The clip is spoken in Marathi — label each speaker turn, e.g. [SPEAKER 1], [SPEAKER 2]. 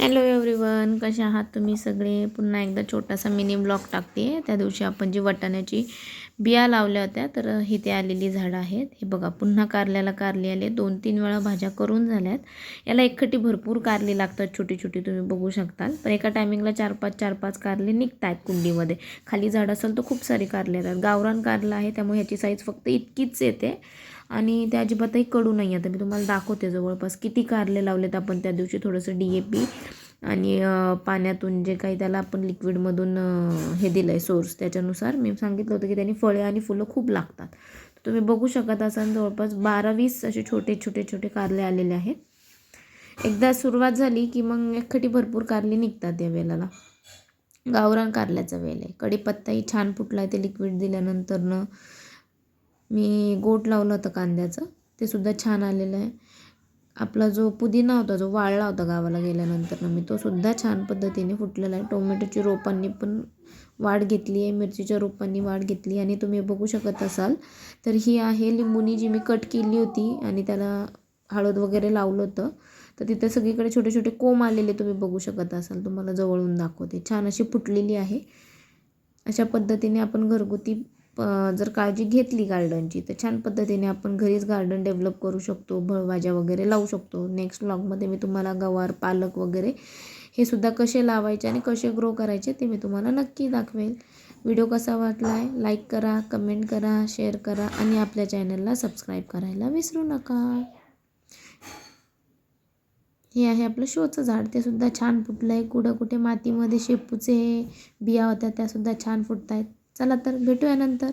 [SPEAKER 1] हॅलो एव्हरीवन, कसे आहात तुम्ही सगळे. पुन्हा एकदा छोटासा मिनी ब्लॉग टाकते. त्या दिवशी आपण जी वाटाण्याची बिया लावल्या होत्या तर इथे आलेली झाडं आहेत. हे बघा, पुन्हा कारल्याला कारली आले. 2-3 वेळा भाज्या करून झाल्यात. याला एकखटी भरपूर कारली लागतात, छोटी छोटी, तुम्ही बघू शकताल. पण एका टायमिंगला 4-5 कारले निघत आहेत कुंडीमध्ये. खाली झाड असेल तर खूप सारे कारले येतात. गावरान कारला आहे त्यामुळे ह्याची साईज फक्त इतकीच येते आणि ते अजिबातही कडू नाही. आता मी तुम्हाला दाखवते जवळपास किती कारले लावलेत आपण त्या दिवशी. थोडंसं DAP आणि पाण्यातून जे काही त्याला आपण लिक्विडमधून हे दिलं आहे सोर्स, त्याच्यानुसार मी सांगितलं होतं की त्यांनी फळे आणि फुलं खूप लागतात. तुम्ही बघू शकत असाल जवळपास 12-20 असे छोटे छोटे छोटे कारले आलेले आहेत. एकदा सुरुवात झाली की मग एकखटी भरपूर कारले निघतात या वेलाला. गावरान कारल्याचा वेल आहे. कढीपत्ताही छान फुटला आहे ते लिक्विड दिल्यानंतरनं. मी गोट लावलं होतं कांद्याचं, ते सुद्धा छान आलेलं आहे. आपला जो पुदिना होता जो वाळला होता गावाला गेल्यानंतर मी, तो सुद्धा छान पद्धतीने फुटलेला आहे. टोमॅटोची रोपांनी पण वाढ घेतली आहे, मिरचीच्या रोपांनी वाढ घेतली. आणि तुम्ही बघू शकत असाल तर ही आहे लिंबुनी जी मी कट केली होती आणि त्याला हळद वगैरे लावलं होतं. तर तिथे सगळीकडे छोटे छोटे कोंब आलेले तुम्ही बघू शकत असाल. तुम्हाला जवळून दाखवते. छान अशी फुटलेली आहे. अशा पद्धतीने आपण घरगुती जर काळजी घेतली गार्डनची तर छान पद्धतीने आपण घरीच गार्डन डेव्हलप करू शकतो. फळभाज्या वगैरे लावू शकतो. नेक्स्ट व्लॉगमध्ये मी तुम्हाला गवार, पालक वगैरे हे सुद्धा कसे लावायचे आणि कसे ग्रो करायचे ते मी तुम्हाला नक्की दाखवेल. व्हिडिओ कसा वाटला आहे लाईक करा, कमेंट करा, शेअर करा आणि आपल्या चॅनलला सबस्क्राईब करायला विसरू नका. हे आहे आपलं शोचं झाड, ते सुद्धा छान फुटलं आहे. कुठे मातीमध्ये शेपूचे बिया होत्या त्यासुद्धा छान फुटत आहेत. चला तर भेटूया नंतर.